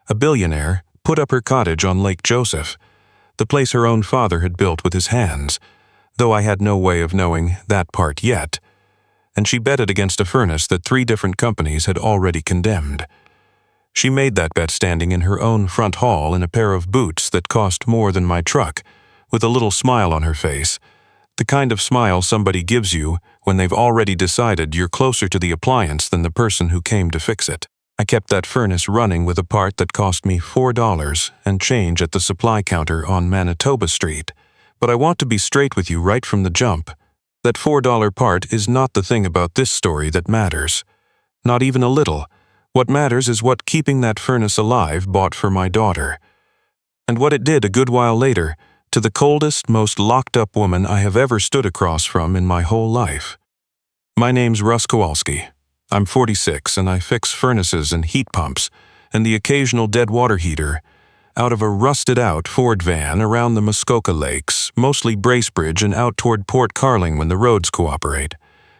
a billionaire, put up her cottage on Lake Joseph, the place her own father had built with his hands, though I had no way of knowing that part yet, and she betted against a furnace that 3 different companies had already condemned. She made that bet standing in her own front hall in a pair of boots that cost more than my truck, with a little smile on her face, the kind of smile somebody gives you when they've already decided you're closer to the appliance than the person who came to fix it. I kept that furnace running with a part that cost me $4 and change at the supply counter on Manitoba Street. But I want to be straight with you right from the jump. That $4 part is not the thing about this story that matters. Not even a little. What matters is what keeping that furnace alive bought for my daughter. And what it did a good while later to the coldest, most locked-up woman I have ever stood across from in my whole life. My name's Russ Kowalski. I'm 46 and I fix furnaces and heat pumps and the occasional dead water heater out of a rusted-out Ford van around the Muskoka lakes, mostly Bracebridge and out toward Port Carling when the roads cooperate.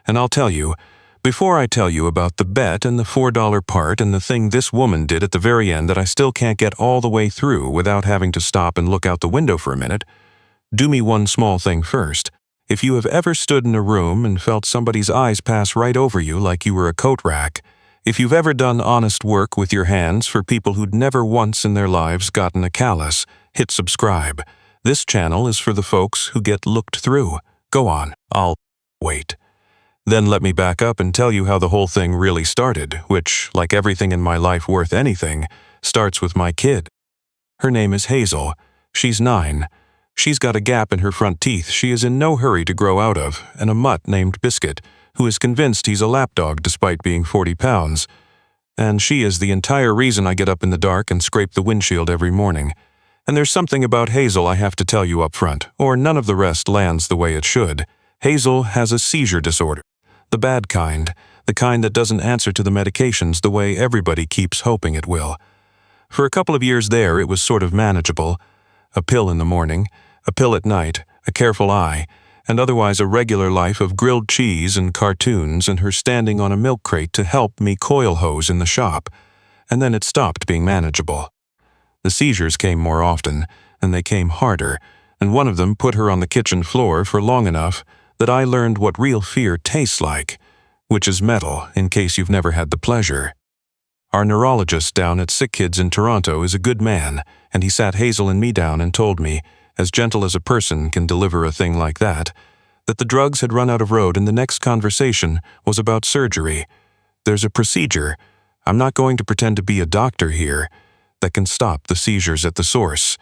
And I'll tell you, before I tell you about the bet and the $4 part and the thing this woman did at the very end that I still can't get all the way through without having to stop and look out the window for a minute, do me one small thing first. If you have ever stood in a room and felt somebody's eyes pass right over you like you were a coat rack, if you've ever done honest work with your hands for people who'd never once in their lives gotten a callus, hit subscribe. This channel is for the folks who get looked through. Go on, I'll wait. Then let me back up and tell you how the whole thing really started, which, like everything in my life worth anything, starts with my kid. Her name is Hazel. She's 9. She's got a gap in her front teeth she is in no hurry to grow out of, and a mutt named Biscuit, who is convinced he's a lapdog despite being 40 pounds. And she is the entire reason I get up in the dark and scrape the windshield every morning. And there's something about Hazel I have to tell you up front, or none of the rest lands the way it should. Hazel has a seizure disorder. The bad kind, the kind that doesn't answer to the medications the way everybody keeps hoping it will. For a couple of years there, it was sort of manageable. A pill in the morning, a pill at night, a careful eye, and otherwise a regular life of grilled cheese and cartoons and her standing on a milk crate to help me coil hose in the shop. And then it stopped being manageable. The seizures came more often, and they came harder, and one of them put her on the kitchen floor for long enough that I learned what real fear tastes like, which is metal, in case you've never had the pleasure. Our neurologist down at Sick Kids in Toronto is a good man, and he sat Hazel and me down and told me, as gentle as a person can deliver a thing like that the drugs had run out of road and the next conversation was about surgery. There's a procedure, I'm not going to pretend to be a doctor here, that can stop the seizures at the source.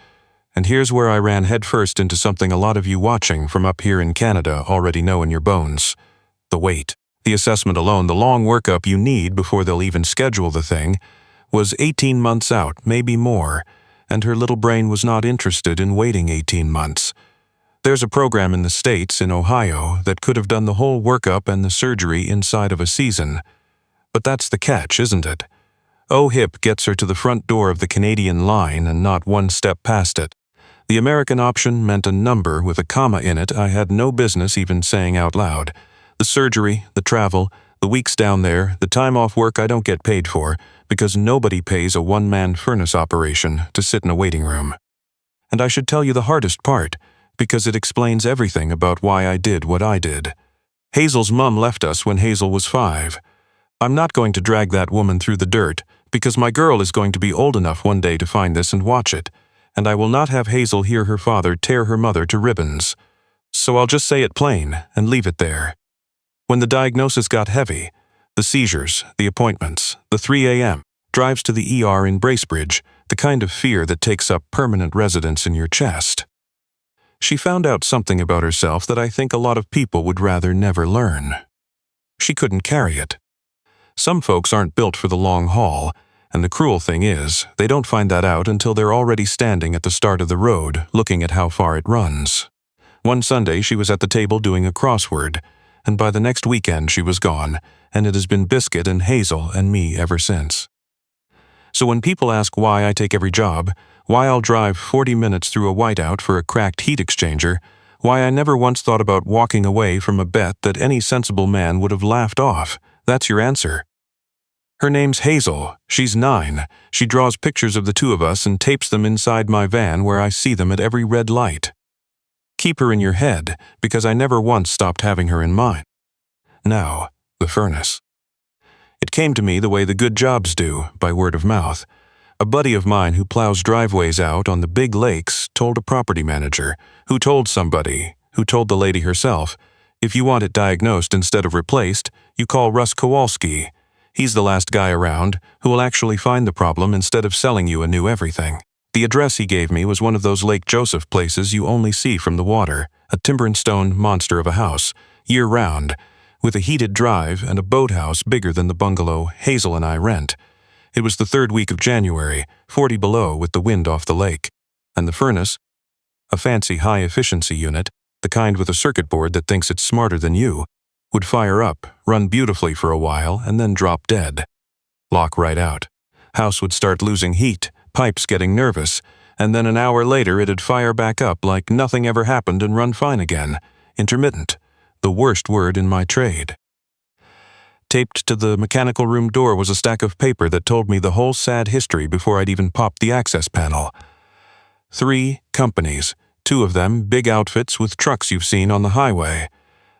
And here's where I ran headfirst into something a lot of you watching from up here in Canada already know in your bones. The wait. The assessment alone, the long workup you need before they'll even schedule the thing, was 18 months out, maybe more, and her little brain was not interested in waiting 18 months. There's a program in the States, in Ohio, that could have done the whole workup and the surgery inside of a season. But that's the catch, isn't it? OHIP gets her to the front door of the Canadian line and not one step past it. The American option meant a number with a comma in it I had no business even saying out loud. The surgery, the travel, the weeks down there, the time off work I don't get paid for, because nobody pays a one-man furnace operation to sit in a waiting room. And I should tell you the hardest part, because it explains everything about why I did what I did. Hazel's mum left us when Hazel was 5. I'm not going to drag that woman through the dirt, because my girl is going to be old enough one day to find this and watch it, and I will not have Hazel hear her father tear her mother to ribbons. So I'll just say it plain and leave it there. When the diagnosis got heavy, the seizures, the appointments, the 3 a.m., drives to the ER in Bracebridge, the kind of fear that takes up permanent residence in your chest. She found out something about herself that I think a lot of people would rather never learn. She couldn't carry it. Some folks aren't built for the long haul, and the cruel thing is, they don't find that out until they're already standing at the start of the road, looking at how far it runs. One Sunday she was at the table doing a crossword, and by the next weekend she was gone, and it has been Biscuit and Hazel and me ever since. So when people ask why I take every job, why I'll drive 40 minutes through a whiteout for a cracked heat exchanger, why I never once thought about walking away from a bet that any sensible man would have laughed off, that's your answer. Her name's Hazel. She's 9. She draws pictures of the two of us and tapes them inside my van where I see them at every red light. Keep her in your head, because I never once stopped having her in mind. Now, the furnace. It came to me the way the good jobs do, by word of mouth. A buddy of mine who plows driveways out on the big lakes told a property manager, who told somebody, who told the lady herself, if you want it diagnosed instead of replaced, you call Russ Kowalski. He's the last guy around who will actually find the problem instead of selling you a new everything. The address he gave me was one of those Lake Joseph places you only see from the water, a timber and stone monster of a house, year-round, with a heated drive and a boathouse bigger than the bungalow Hazel and I rent. It was the 3rd week of January, 40 below with the wind off the lake. And the furnace, a fancy high-efficiency unit, the kind with a circuit board that thinks it's smarter than you, would fire up, run beautifully for a while, and then drop dead. Lock right out. House would start losing heat, pipes getting nervous, and then an hour later it'd fire back up like nothing ever happened and run fine again. Intermittent. The worst word in my trade. Taped to the mechanical room door was a stack of paper that told me the whole sad history before I'd even popped the access panel. 3 companies, 2 of them big outfits with trucks you've seen on the highway.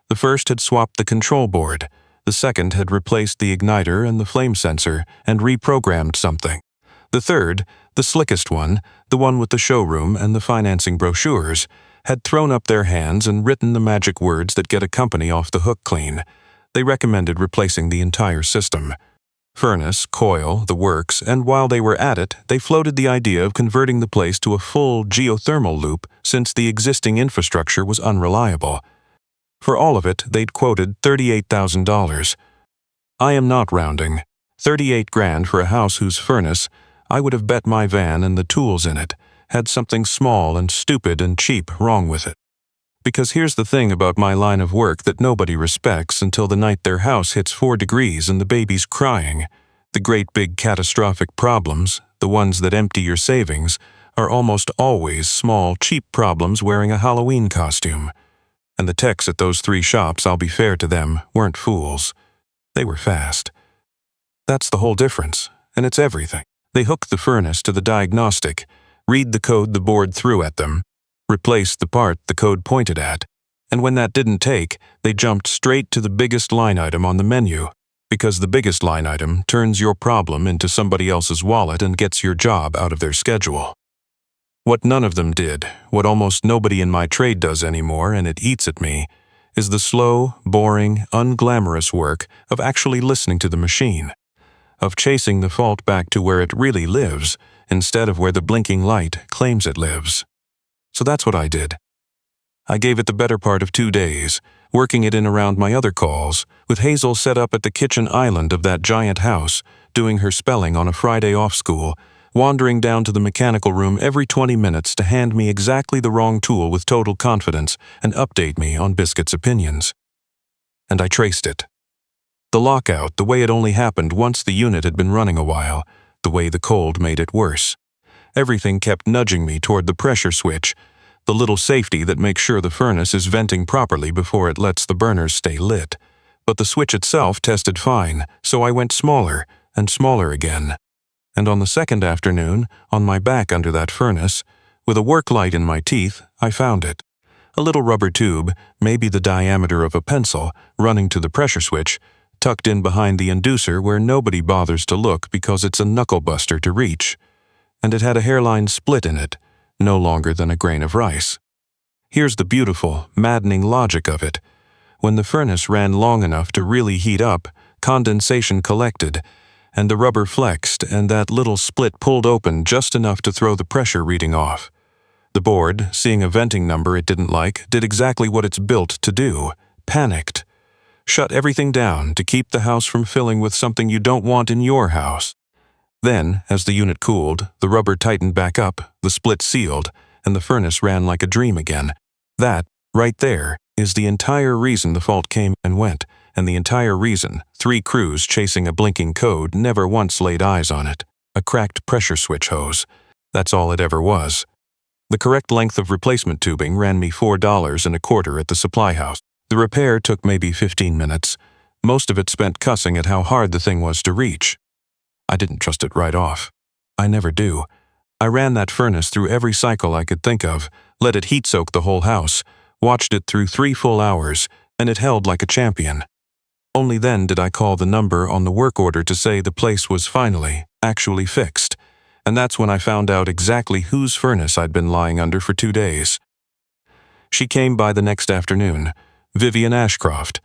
The first had swapped the control board. The second had replaced the igniter and the flame sensor and reprogrammed something. The third, the slickest one, the one with the showroom and the financing brochures, had thrown up their hands and written the magic words that get a company off the hook clean. They recommended replacing the entire system. Furnace, coil, the works, and while they were at it, they floated the idea of converting the place to a full geothermal loop since the existing infrastructure was unreliable. For all of it, they'd quoted $38,000. I am not rounding. 38 grand for a house whose furnace, I would have bet my van and the tools in it, had something small and stupid and cheap wrong with it. Because here's the thing about my line of work that nobody respects until the night their house hits 4 degrees and the baby's crying. The great big catastrophic problems, the ones that empty your savings, are almost always small, cheap problems wearing a Halloween costume. And the techs at those 3 shops, I'll be fair to them, weren't fools. They were fast. That's the whole difference, and it's everything. They hook the furnace to the diagnostic, read the code the board threw at them, replaced the part the code pointed at, and when that didn't take, they jumped straight to the biggest line item on the menu, because the biggest line item turns your problem into somebody else's wallet and gets your job out of their schedule. What none of them did, what almost nobody in my trade does anymore, and it eats at me, is the slow, boring, unglamorous work of actually listening to the machine, of chasing the fault back to where it really lives, instead of where the blinking light claims it lives. So that's what I did. I gave it the better part of 2 days, working it in around my other calls, with Hazel set up at the kitchen island of that giant house, doing her spelling on a Friday off school, wandering down to the mechanical room every 20 minutes to hand me exactly the wrong tool with total confidence and update me on Biscuit's opinions. And I traced it. The lockout, the way it only happened once the unit had been running a while, the way the cold made it worse. Everything kept nudging me toward the pressure switch, the little safety that makes sure the furnace is venting properly before it lets the burners stay lit. But the switch itself tested fine, so I went smaller and smaller again. And on the second afternoon, on my back under that furnace, with a work light in my teeth, I found it. A little rubber tube, maybe the diameter of a pencil, running to the pressure switch, tucked in behind the inducer where nobody bothers to look because it's a knuckle-buster to reach. And it had a hairline split in it, no longer than a grain of rice. Here's the beautiful, maddening logic of it. When the furnace ran long enough to really heat up, condensation collected, and the rubber flexed, and that little split pulled open just enough to throw the pressure reading off. The board, seeing a venting number it didn't like, did exactly what it's built to do, panicked. Shut everything down to keep the house from filling with something you don't want in your house. Then, as the unit cooled, the rubber tightened back up, the split sealed, and the furnace ran like a dream again. That, right there, is the entire reason the fault came and went, and the entire reason 3 crews chasing a blinking code never once laid eyes on it. A cracked pressure switch hose. That's all it ever was. The correct length of replacement tubing ran me $4.25 at the supply house. The repair took maybe 15 minutes. Most of it spent cussing at how hard the thing was to reach. I didn't trust it right off. I never do. I ran that furnace through every cycle I could think of, let it heat soak the whole house, watched it through 3 full hours, and it held like a champion. Only then did I call the number on the work order to say the place was finally, actually fixed, and that's when I found out exactly whose furnace I'd been lying under for 2 days. She came by the next afternoon, Vivian Ashcroft.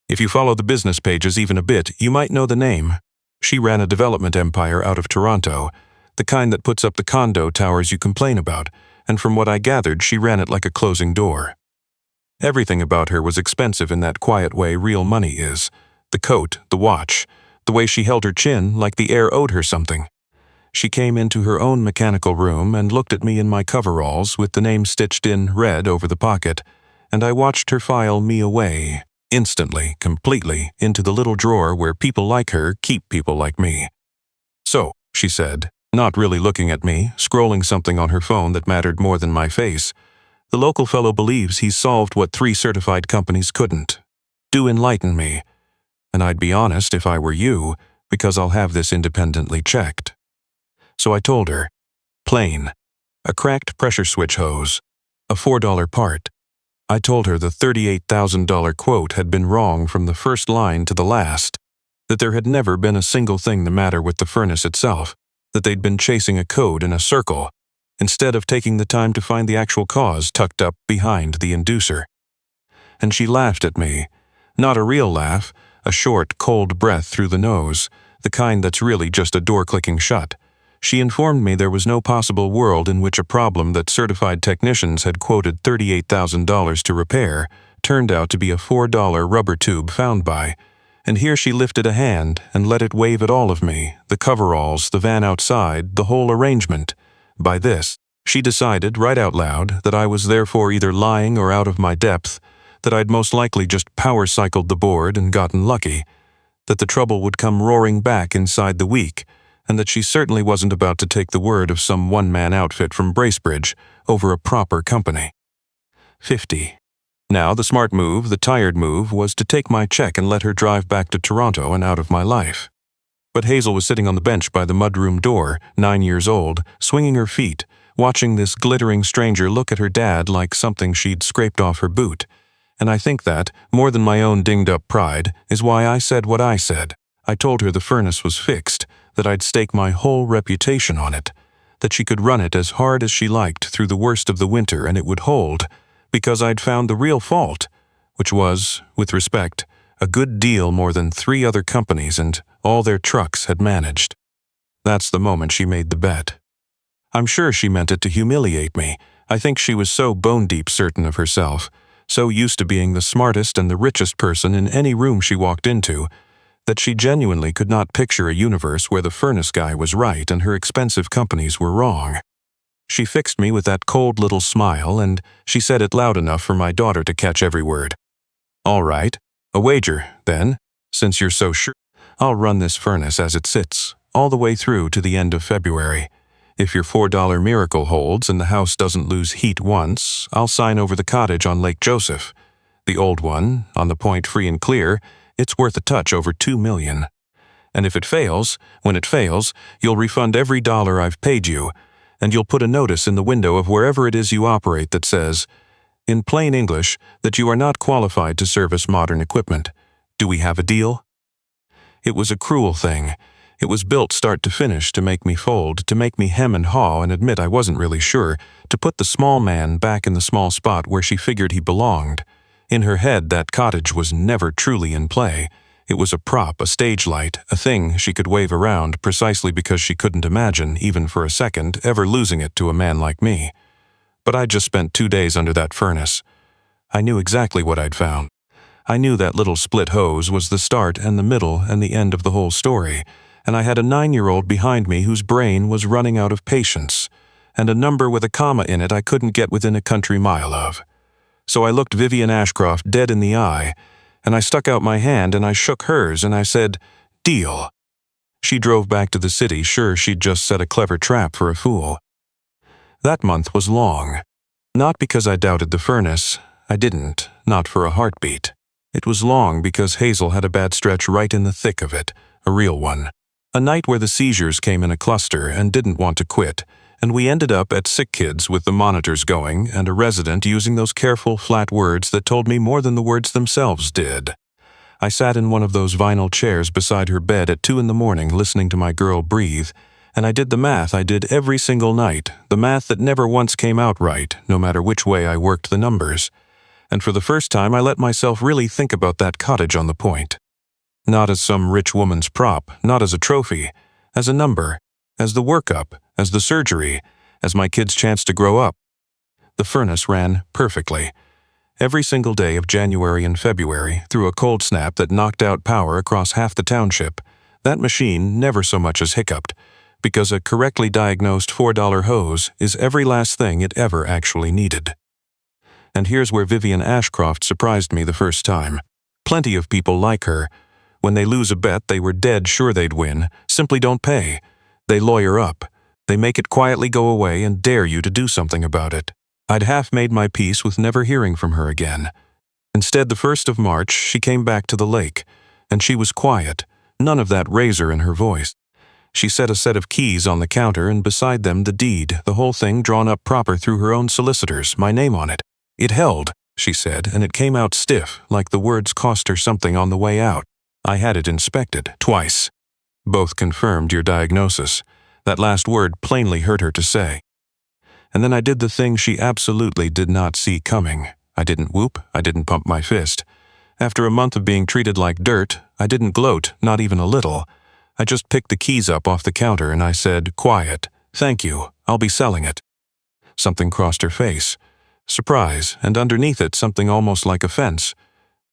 If you follow the business pages even a bit, you might know the name. She ran a development empire out of Toronto, the kind that puts up the condo towers you complain about, and from what I gathered, she ran it like a closing door. Everything about her was expensive in that quiet way real money is. The coat, the watch, the way she held her chin like the air owed her something. She came into her own mechanical room and looked at me in my coveralls with the name stitched in red over the pocket, and I watched her file me away, instantly, completely, into the little drawer where people like her keep people like me. "So," she said, not really looking at me, scrolling something on her phone that mattered more than my face, "the local fellow believes he's solved what 3 certified companies couldn't. Do enlighten me. And I'd be honest if I were you, because I'll have this independently checked." So I told her. Plain. A cracked pressure switch hose. A $4 part. I told her the $38,000 quote had been wrong from the first line to the last, that there had never been a single thing the matter with the furnace itself, that they'd been chasing a code in a circle, instead of taking the time to find the actual cause tucked up behind the inducer. And she laughed at me. Not a real laugh, a short, cold breath through the nose, the kind that's really just a door clicking shut. She informed me there was no possible world in which a problem that certified technicians had quoted $38,000 to repair turned out to be a $4 rubber tube found by. And here she lifted a hand and let it wave at all of me, the coveralls, the van outside, the whole arrangement. By this, she decided right out loud that I was therefore either lying or out of my depth, that I'd most likely just power-cycled the board and gotten lucky, that the trouble would come roaring back inside the week, and that she certainly wasn't about to take the word of some one-man outfit from Bracebridge over a proper company. 50. Now, the smart move, the tired move, was to take my check and let her drive back to Toronto and out of my life. But Hazel was sitting on the bench by the mudroom door, 9 years old, swinging her feet, watching this glittering stranger look at her dad like something she'd scraped off her boot. And I think that, more than my own dinged-up pride, is why I said what I said. I told her the furnace was fixed, that I'd stake my whole reputation on it, that she could run it as hard as she liked through the worst of the winter and it would hold, because I'd found the real fault, which was, with respect, a good deal more than 3 other companies and all their trucks had managed. That's the moment she made the bet. I'm sure she meant it to humiliate me. I think she was so bone-deep certain of herself, so used to being the smartest and the richest person in any room she walked into, that she genuinely could not picture a universe where the furnace guy was right and her expensive companies were wrong. She fixed me with that cold little smile, and she said it loud enough for my daughter to catch every word. "All right, a wager, then, since you're so sure. I'll run this furnace as it sits, all the way through to the end of February. If your $4 miracle holds and the house doesn't lose heat once, I'll sign over the cottage on Lake Joseph. The old one, on the point free and clear, it's worth a touch over $2 million. And if it fails, when it fails, you'll refund every dollar I've paid you, and you'll put a notice in the window of wherever it is you operate that says, in plain English, that you are not qualified to service modern equipment. Do we have a deal?" It was a cruel thing. It was built start to finish to make me fold, to make me hem and haw and admit I wasn't really sure, to put the small man back in the small spot where she figured he belonged. In her head, that cottage was never truly in play. It was a prop, a stage light, a thing she could wave around precisely because she couldn't imagine, even for a second, ever losing it to a man like me. But I'd just spent 2 days under that furnace. I knew exactly what I'd found. I knew that little split hose was the start and the middle and the end of the whole story, and I had a 9-year-old behind me whose brain was running out of patience, and a number with a comma in it I couldn't get within a country mile of. So I looked Vivian Ashcroft dead in the eye, and I stuck out my hand and I shook hers and I said, "Deal." She drove back to the city, sure she'd just set a clever trap for a fool. That month was long. Not because I doubted the furnace. I didn't, not for a heartbeat. It was long because Hazel had a bad stretch right in the thick of it, a real one. A night where the seizures came in a cluster and didn't want to quit, and we ended up at Sick Kids with the monitors going and a resident using those careful, flat words that told me more than the words themselves did. I sat in one of those vinyl chairs beside her bed at 2 a.m. listening to my girl breathe, and I did the math I did every single night, the math that never once came out right, no matter which way I worked the numbers. And for the first time I let myself really think about that cottage on the point. Not as some rich woman's prop, not as a trophy, as a number, as the workup, as the surgery, as my kid's chance to grow up. The furnace ran perfectly. Every single day of January and February, through a cold snap that knocked out power across half the township, that machine never so much as hiccuped, because a correctly diagnosed $4 hose is every last thing it ever actually needed. And here's where Vivian Ashcroft surprised me the first time. Plenty of people like her. When they lose a bet they were dead sure they'd win, simply don't pay. They lawyer up. They make it quietly go away and dare you to do something about it. I'd half made my peace with never hearing from her again. Instead, the 1st of March, she came back to the lake, and she was quiet, none of that razor in her voice. She set a set of keys on the counter and beside them the deed, the whole thing drawn up proper through her own solicitors, my name on it. It held, she said, and it came out stiff, like the words cost her something on the way out. I had it inspected, twice. Both confirmed your diagnosis. That last word plainly hurt her to say. And then I did the thing she absolutely did not see coming. I didn't whoop, I didn't pump my fist. After a month of being treated like dirt, I didn't gloat, not even a little. I just picked the keys up off the counter and I said, quiet, thank you, I'll be selling it. Something crossed her face. Surprise, and underneath it something almost like offense.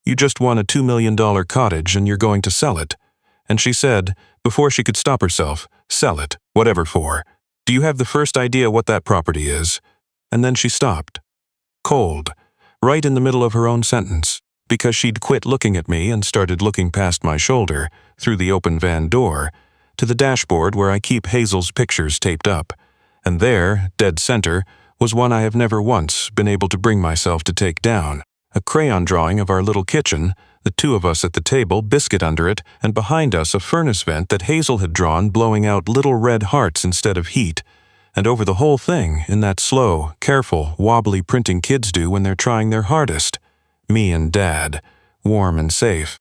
You just won a $2 million cottage and you're going to sell it. And she said, before she could stop herself, sell it, whatever for. Do you have the first idea what that property is? And then she stopped. Cold. Right in the middle of her own sentence. Because she'd quit looking at me and started looking past my shoulder, through the open van door, to the dashboard where I keep Hazel's pictures taped up. And there, dead center, was one I have never once been able to bring myself to take down. A crayon drawing of our little kitchen, the two of us at the table, biscuit under it, and behind us a furnace vent that Hazel had drawn blowing out little red hearts instead of heat. And over the whole thing, in that slow, careful, wobbly printing kids do when they're trying their hardest. Me and Dad, warm and safe.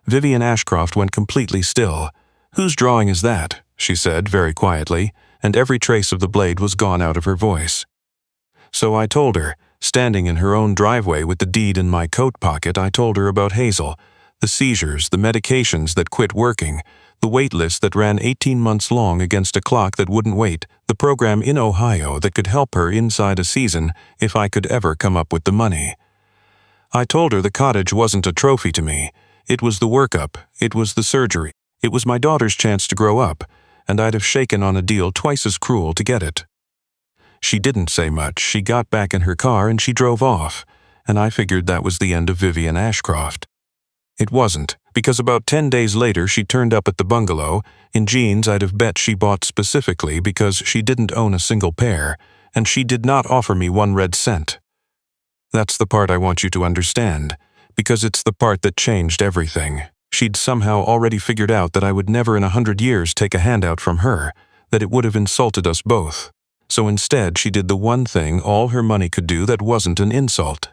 Vivian Ashcroft went completely still. Whose drawing is that? She said very quietly, and every trace of the blade was gone out of her voice. So I told her, standing in her own driveway with the deed in my coat pocket, I told her about Hazel, the seizures, the medications that quit working, the wait list that ran 18 months long against a clock that wouldn't wait, the program in Ohio that could help her inside a season if I could ever come up with the money. I told her the cottage wasn't a trophy to me. It was the workup, it was the surgery, it was my daughter's chance to grow up, and I'd have shaken on a deal twice as cruel to get it. She didn't say much. She got back in her car and she drove off, and I figured that was the end of Vivian Ashcroft. It wasn't, because about 10 days later she turned up at the bungalow, in jeans I'd have bet she bought specifically because she didn't own a single pair, and she did not offer me 1 red cent. That's the part I want you to understand, because it's the part that changed everything. She'd somehow already figured out that I would never in 100 years take a handout from her, that it would have insulted us both. So instead she did the one thing all her money could do that wasn't an insult.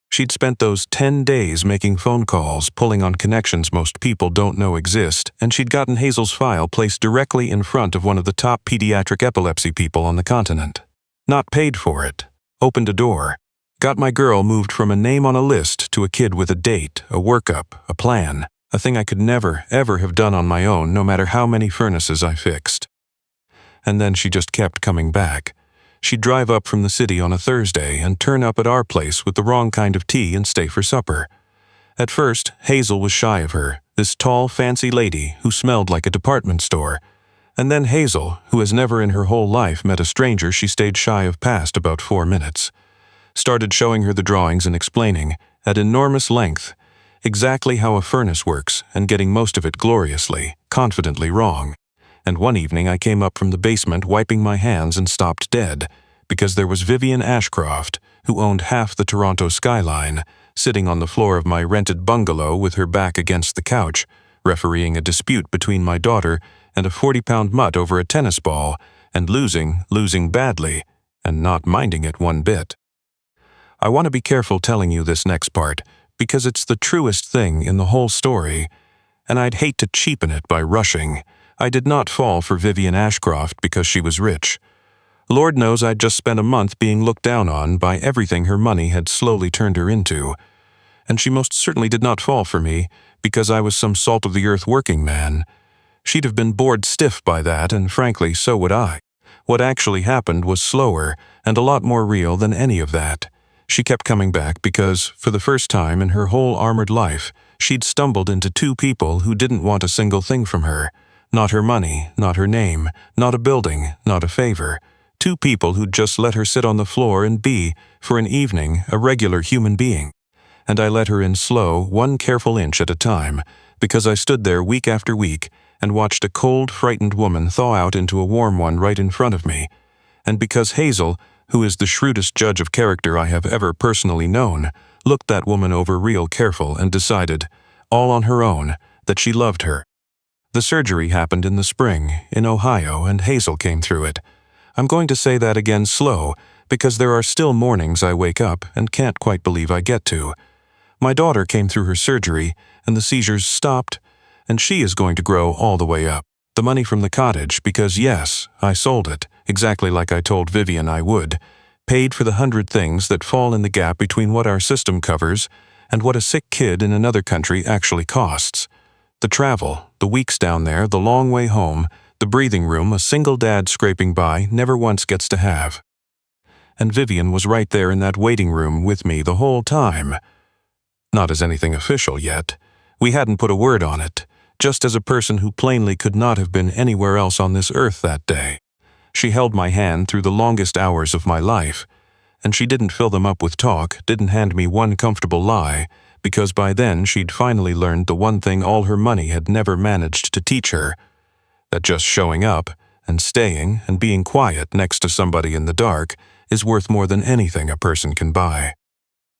She'd spent those 10 days making phone calls, pulling on connections most people don't know exist, and she'd gotten Hazel's file placed directly in front of one of the top pediatric epilepsy people on the continent. Not paid for it. Opened a door. Got my girl moved from a name on a list to a kid with a date, a workup, a plan, a thing I could never, ever have done on my own, no matter how many furnaces I fixed. And then she just kept coming back. She'd drive up from the city on a Thursday and turn up at our place with the wrong kind of tea and stay for supper. At first, Hazel was shy of her, this tall, fancy lady who smelled like a department store. And then Hazel, who has never in her whole life met a stranger she stayed shy of past about 4 minutes, started showing her the drawings and explaining, at enormous length, exactly how a furnace works and getting most of it gloriously, confidently wrong. And one evening I came up from the basement wiping my hands and stopped dead, because there was Vivian Ashcroft, who owned half the Toronto skyline, sitting on the floor of my rented bungalow with her back against the couch, refereeing a dispute between my daughter and a 40-pound mutt over a tennis ball, and losing badly, and not minding it one bit. I want to be careful telling you this next part, because it's the truest thing in the whole story, and I'd hate to cheapen it by rushing. I did not fall for Vivian Ashcroft because she was rich. Lord knows I'd just spent a month being looked down on by everything her money had slowly turned her into. And she most certainly did not fall for me because I was some salt-of-the-earth working man. She'd have been bored stiff by that, and frankly, so would I. What actually happened was slower and a lot more real than any of that. She kept coming back because, for the first time in her whole armored life, she'd stumbled into two people who didn't want a single thing from her. Not her money, not her name, not a building, not a favor. Two people who'd just let her sit on the floor and be, for an evening, a regular human being. And I let her in slow, one careful inch at a time, because I stood there week after week and watched a cold, frightened woman thaw out into a warm one right in front of me. And because Hazel, who is the shrewdest judge of character I have ever personally known, looked that woman over real careful and decided, all on her own, that she loved her. The surgery happened in the spring, in Ohio, and Hazel came through it. I'm going to say that again slow, because there are still mornings I wake up and can't quite believe I get to. My daughter came through her surgery, and the seizures stopped, and she is going to grow all the way up. The money from the cottage, because yes, I sold it, exactly like I told Vivian I would, paid for the 100 things that fall in the gap between what our system covers and what a sick kid in another country actually costs. The travel, the weeks down there, the long way home, the breathing room a single dad scraping by never once gets to have. And Vivian was right there in that waiting room with me the whole time. Not as anything official yet. We hadn't put a word on it, just as a person who plainly could not have been anywhere else on this earth that day. She held my hand through the longest hours of my life, and she didn't fill them up with talk, didn't hand me one comfortable lie, because by then she'd finally learned the one thing all her money had never managed to teach her, that just showing up and staying and being quiet next to somebody in the dark is worth more than anything a person can buy.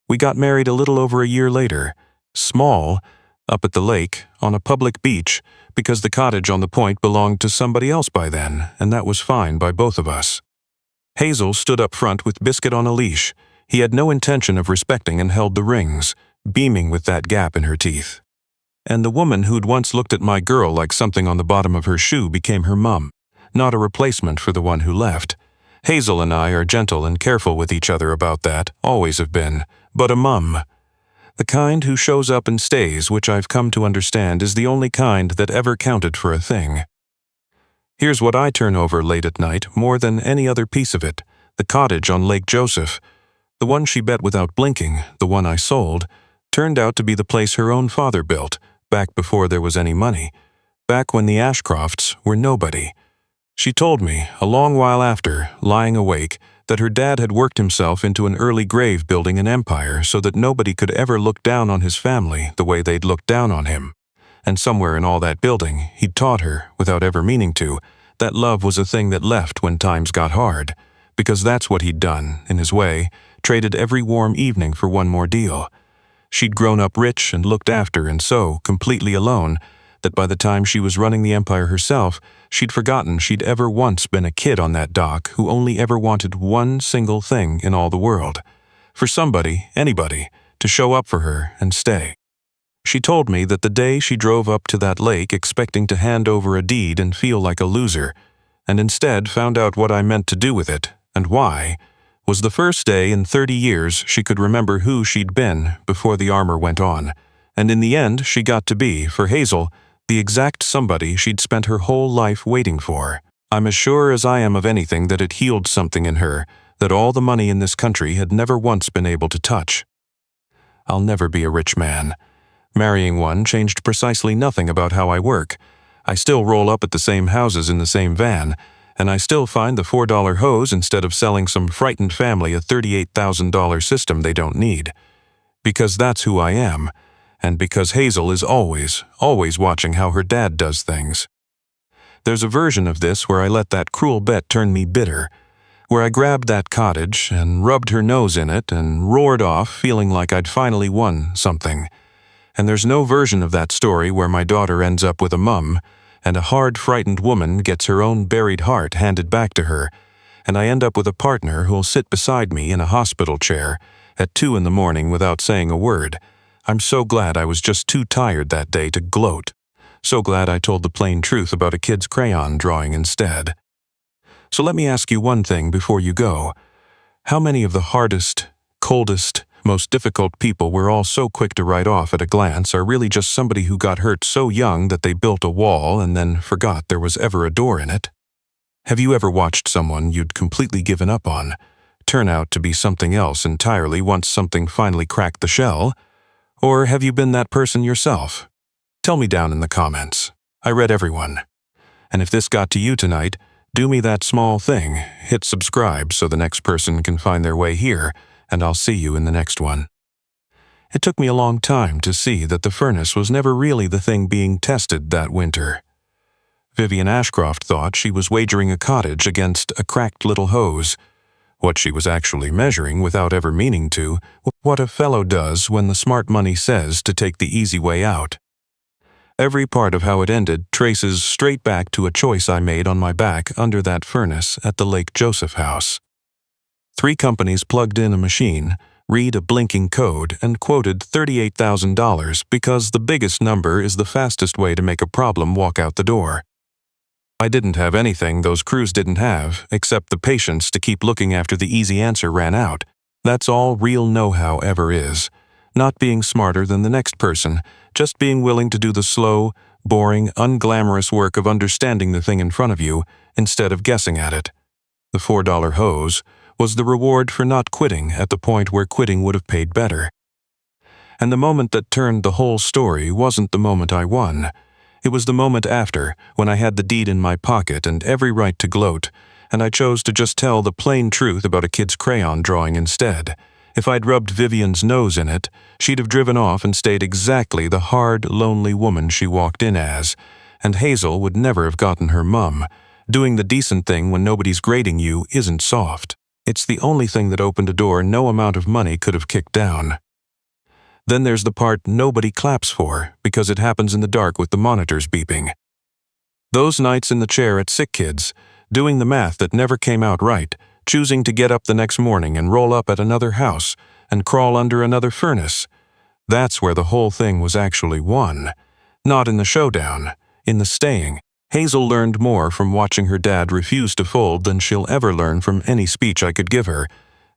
We got married a little over a year later, small, up at the lake, on a public beach, because the cottage on the point belonged to somebody else by then, and that was fine by both of us. Hazel stood up front with Biscuit on a leash. He had no intention of respecting and held the rings, beaming with that gap in her teeth. And the woman who'd once looked at my girl like something on the bottom of her shoe became her mum, not a replacement for the one who left. Hazel and I are gentle and careful with each other about that, always have been, but a mum. The kind who shows up and stays, which I've come to understand is the only kind that ever counted for a thing. Here's what I turn over late at night more than any other piece of it, the cottage on Lake Joseph. The one she bet without blinking, the one I sold, turned out to be the place her own father built, back before there was any money, back when the Ashcrofts were nobody. She told me, a long while after, lying awake, that her dad had worked himself into an early grave building an empire so that nobody could ever look down on his family the way they'd looked down on him. And somewhere in all that building, he'd taught her, without ever meaning to, that love was a thing that left when times got hard, because that's what he'd done, in his way, traded every warm evening for one more deal. She'd grown up rich and looked after and so, completely alone, that by the time she was running the empire herself, she'd forgotten she'd ever once been a kid on that dock who only ever wanted one single thing in all the world. For somebody, anybody, to show up for her and stay. She told me that the day she drove up to that lake expecting to hand over a deed and feel like a loser, and instead found out what I meant to do with it, and why, was the first day in 30 years she could remember who she'd been before the armor went on, and in the end she got to be, for Hazel, the exact somebody she'd spent her whole life waiting for. I'm as sure as I am of anything that it healed something in her that all the money in this country had never once been able to touch. I'll never be a rich man. Marrying one changed precisely nothing about how I work. I still roll up at the same houses in the same van, and I still find the $4 hose instead of selling some frightened family a $38,000 system they don't need. Because that's who I am, and because Hazel is always watching how her dad does things. There's a version of this where I let that cruel bet turn me bitter, where I grabbed that cottage and rubbed her nose in it and roared off feeling like I'd finally won something. And there's no version of that story where my daughter ends up with a mum, and a hard, frightened woman gets her own buried heart handed back to her, and I end up with a partner who'll sit beside me in a hospital chair at 2 in the morning without saying a word. I'm so glad I was just too tired that day to gloat. So glad I told the plain truth about a kid's crayon drawing instead. So let me ask you one thing before you go. How many of the hardest, coldest, most difficult people we're all so quick to write off at a glance are really just somebody who got hurt so young that they built a wall and then forgot there was ever a door in it? Have you ever watched someone you'd completely given up on turn out to be something else entirely once something finally cracked the shell? Or have you been that person yourself? Tell me down in the comments. I read everyone. And if this got to you tonight, do me that small thing. Hit subscribe so the next person can find their way here, and I'll see you in the next one. It took me a long time to see that the furnace was never really the thing being tested that winter. Vivian Ashcroft thought she was wagering a cottage against a cracked little hose. What she was actually measuring, without ever meaning to, what a fellow does when the smart money says to take the easy way out. Every part of how it ended traces straight back to a choice I made on my back under that furnace at the Lake Joseph house. 3 companies plugged in a machine, read a blinking code, and quoted $38,000 because the biggest number is the fastest way to make a problem walk out the door. I didn't have anything those crews didn't have, except the patience to keep looking after the easy answer ran out. That's all real know-how ever is. Not being smarter than the next person, just being willing to do the slow, boring, unglamorous work of understanding the thing in front of you instead of guessing at it. The $4 hose was the reward for not quitting at the point where quitting would have paid better. And the moment that turned the whole story wasn't the moment I won. It was the moment after, when I had the deed in my pocket and every right to gloat, and I chose to just tell the plain truth about a kid's crayon drawing instead. If I'd rubbed Vivian's nose in it, she'd have driven off and stayed exactly the hard, lonely woman she walked in as, and Hazel would never have gotten her mum. Doing the decent thing when nobody's grading you isn't soft. It's the only thing that opened a door no amount of money could have kicked down. Then there's the part nobody claps for, because it happens in the dark with the monitors beeping. Those nights in the chair at Sick Kids, doing the math that never came out right, choosing to get up the next morning and roll up at another house and crawl under another furnace. That's where the whole thing was actually won. Not in the showdown, in the staying. Hazel learned more from watching her dad refuse to fold than she'll ever learn from any speech I could give her,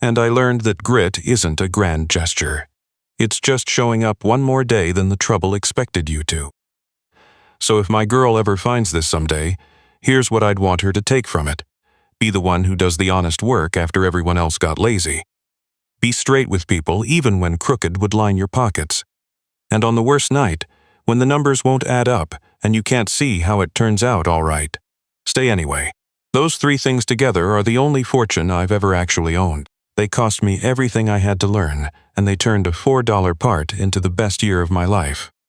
and I learned that grit isn't a grand gesture. It's just showing up one more day than the trouble expected you to. So if my girl ever finds this someday, here's what I'd want her to take from it. Be the one who does the honest work after everyone else got lazy. Be straight with people even when crooked would line your pockets. And on the worst night, when the numbers won't add up and you can't see how it turns out all right, stay anyway. Those 3 things together are the only fortune I've ever actually owned. They cost me everything I had to learn, and they turned a $4 part into the best year of my life.